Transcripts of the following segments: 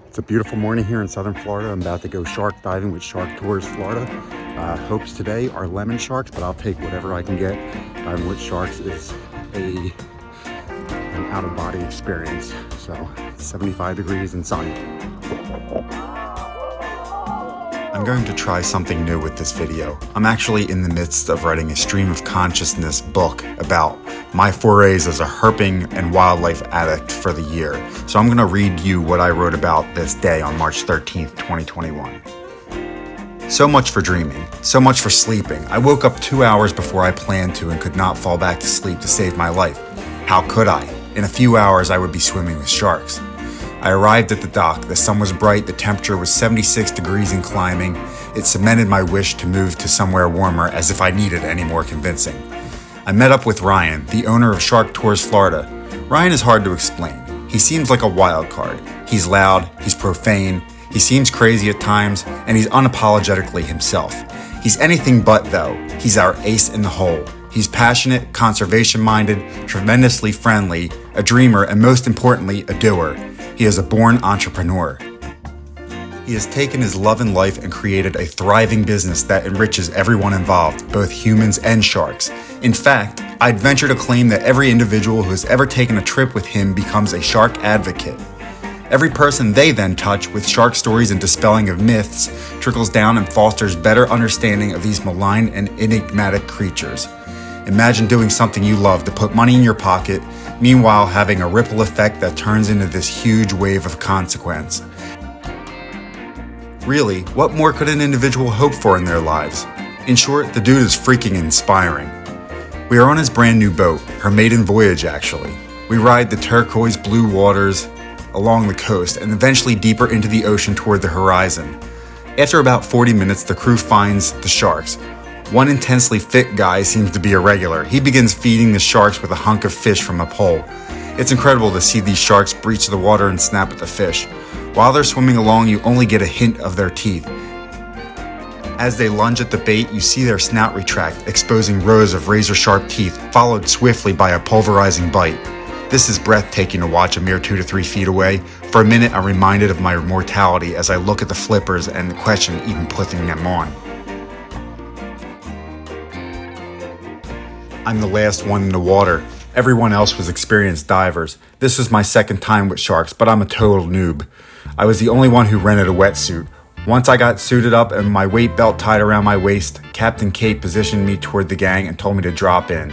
It's a beautiful morning here in southern Florida. I'm about to go shark diving with Shark Tours Florida. Hopes today are lemon sharks, but I'll take whatever I can get. Diving with sharks is an out-of-body experience. So 75 degrees and sunny. I'm going to try something new with this video. I'm actually in the midst of writing a stream of consciousness book about my forays as a herping and wildlife addict for the year. So I'm going to read you what I wrote about this day on March 13th, 2021. So much for dreaming, so much for sleeping. I woke up 2 hours before I planned to and could not fall back to sleep to save my life. How could I? In a few hours I would be swimming with sharks. I arrived at the dock. The sun was bright, the temperature was 76 degrees and climbing. It cemented my wish to move to somewhere warmer, as if I needed any more convincing. I met up with Ryan, the owner of Shark Tours Florida. Ryan is hard to explain. He seems like a wild card. He's loud, he's profane, he seems crazy at times, and he's unapologetically himself. He's anything but, though. He's our ace in the hole. He's passionate, conservation-minded, tremendously friendly, a dreamer, and most importantly, a doer. He is a born entrepreneur. He has taken his love in life and created a thriving business that enriches everyone involved, both humans and sharks. In fact, I'd venture to claim that every individual who has ever taken a trip with him becomes a shark advocate. Every person they then touch with shark stories and dispelling of myths trickles down and fosters better understanding of these malign and enigmatic creatures. Imagine doing something you love to put money in your pocket, meanwhile having a ripple effect that turns into this huge wave of consequence. Really, what more could an individual hope for in their lives? In short, the dude is freaking inspiring. We are on his brand new boat, her maiden voyage actually. We ride the turquoise blue waters along the coast and eventually deeper into the ocean toward the horizon. After about 40 minutes, the crew finds the sharks. One intensely fit guy seems to be a regular. He begins feeding the sharks with a hunk of fish from a pole. It's incredible to see these sharks breach the water and snap at the fish. While they're swimming along, you only get a hint of their teeth. As they lunge at the bait, you see their snout retract, exposing rows of razor-sharp teeth, followed swiftly by a pulverizing bite. This is breathtaking to watch a mere 2 to 3 feet away. For a minute, I'm reminded of my mortality as I look at the flippers and question even putting them on. I'm the last one in the water. Everyone else was experienced divers. This was my second time with sharks, but I'm a total noob. I was the only one who rented a wetsuit. Once I got suited up and my weight belt tied around my waist, Captain Kate positioned me toward the gang and told me to drop in.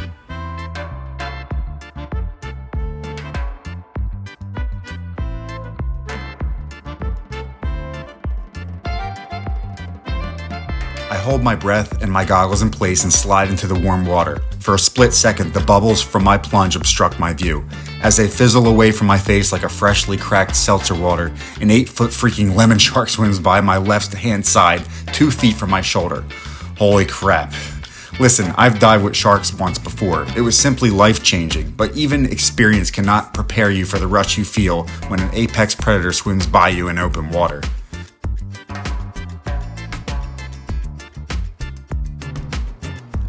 I hold my breath and my goggles in place and slide into the warm water. For a split second, the bubbles from my plunge obstruct my view. As they fizzle away from my face like a freshly cracked seltzer water, an 8-foot freaking lemon shark swims by my left-hand side, 2 feet from my shoulder. Holy crap. Listen, I've dived with sharks once before. It was simply life-changing, but even experience cannot prepare you for the rush you feel when an apex predator swims by you in open water.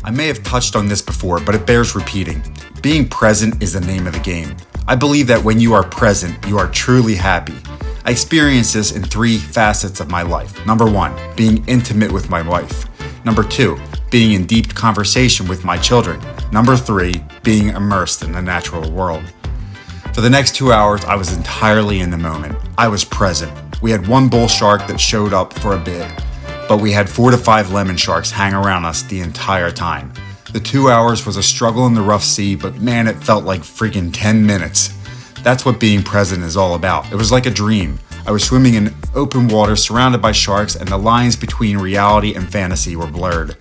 I may have touched on this before, but it bears repeating. Being present is the name of the game. I believe that when you are present, you are truly happy. I experienced this in 3 facets of my life. Number 1, being intimate with my wife. Number 2, being in deep conversation with my children. Number 3, being immersed in the natural world. For the next 2 hours, I was entirely in the moment. I was present. We had one bull shark that showed up for a bit, but we had 4 to 5 lemon sharks hang around us the entire time. The 2 hours was a struggle in the rough sea, but man, it felt like freaking 10 minutes. That's what being present is all about. It was like a dream. I was swimming in open water surrounded by sharks, and the lines between reality and fantasy were blurred.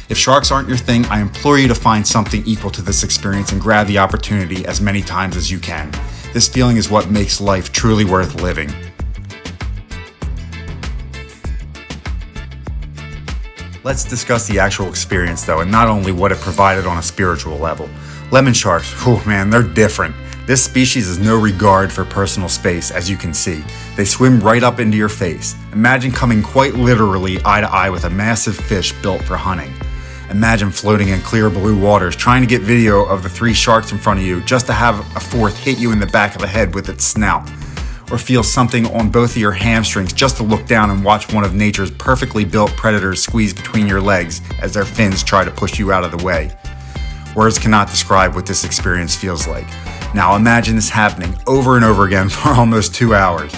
If sharks aren't your thing, I implore you to find something equal to this experience and grab the opportunity as many times as you can. This feeling is what makes life truly worth living. Let's discuss the actual experience though, and not only what it provided on a spiritual level. Lemon sharks, oh man, they're different. This species has no regard for personal space, as you can see. They swim right up into your face. Imagine coming quite literally eye to eye with a massive fish built for hunting. Imagine floating in clear blue waters, trying to get video of the 3 sharks in front of you just to have a fourth hit you in the back of the head with its snout. Or feel something on both of your hamstrings just to look down and watch one of nature's perfectly built predators squeeze between your legs as their fins try to push you out of the way. Words cannot describe what this experience feels like. Now imagine this happening over and over again for almost 2 hours.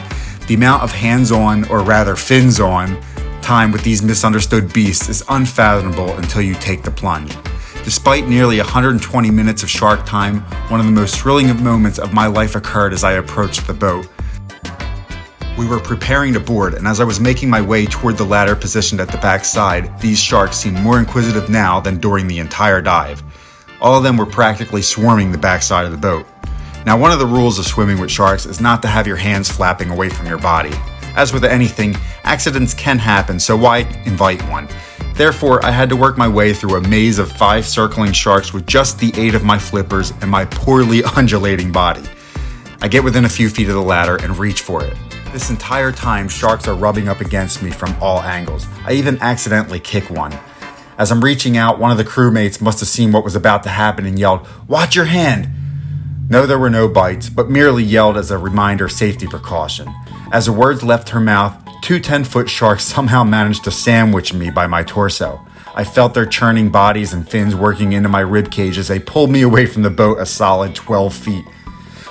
The amount of hands-on, or rather fins-on, time with these misunderstood beasts is unfathomable until you take the plunge. Despite nearly 120 minutes of shark time, one of the most thrilling moments of my life occurred as I approached the boat. We were preparing to board, and as I was making my way toward the ladder positioned at the back side, these sharks seemed more inquisitive now than during the entire dive. All of them were practically swarming the backside of the boat. Now, one of the rules of swimming with sharks is not to have your hands flapping away from your body. As with anything, accidents can happen, so why invite one? Therefore, I had to work my way through a maze of 5 circling sharks with just the aid of my flippers and my poorly undulating body. I get within a few feet of the ladder and reach for it. This entire time, sharks are rubbing up against me from all angles. I even accidentally kick one. As I'm reaching out, one of the crewmates must have seen what was about to happen and yelled, "Watch your hand!" No, there were no bites, but merely yelled as a reminder safety precaution. As the words left her mouth, 2 10-foot sharks somehow managed to sandwich me by my torso. I felt their churning bodies and fins working into my ribcage as they pulled me away from the boat a solid 12 feet.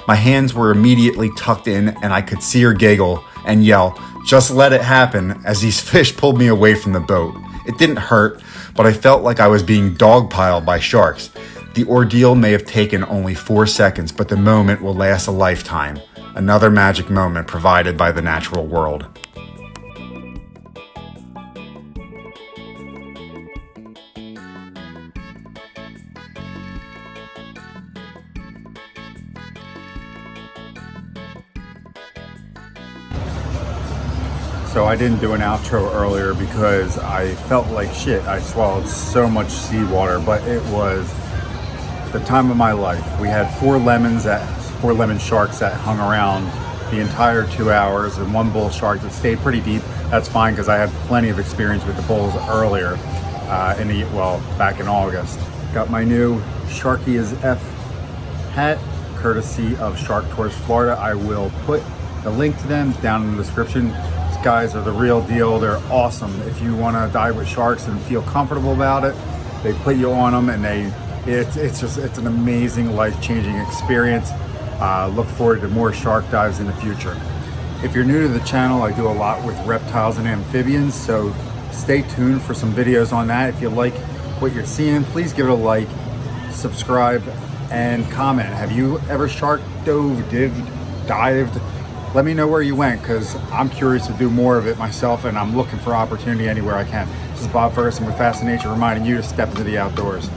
My hands were immediately tucked in and I could see her giggle and yell, "Just let it happen," as these fish pulled me away from the boat. It didn't hurt, but I felt like I was being dogpiled by sharks. The ordeal may have taken only 4 seconds, but the moment will last a lifetime. Another magic moment provided by the natural world. So I didn't do an outro earlier because I felt like shit. I swallowed so much seawater, but it was the time of my life. We had 4 lemon sharks that hung around the entire 2 hours, and 1 bull shark that stayed pretty deep. That's fine because I had plenty of experience with the bulls earlier back in August. Got my new Sharky is F hat, courtesy of Shark Tours Florida. I will put the link to them down in the description. These guys are the real deal. They're awesome. If you want to dive with sharks and feel comfortable about it, they put you on them, and it's an amazing, life-changing experience. Look forward to more shark dives in the future. If you're new to the channel, I do a lot with reptiles and amphibians, so stay tuned for some videos on that. If you like what you're seeing, please give it a like, subscribe, and comment. Have you ever shark dived? Let me know where you went, because I'm curious to do more of it myself, and I'm looking for opportunity anywhere I can. This is Bob Ferguson with Fascination, reminding you to step into the outdoors.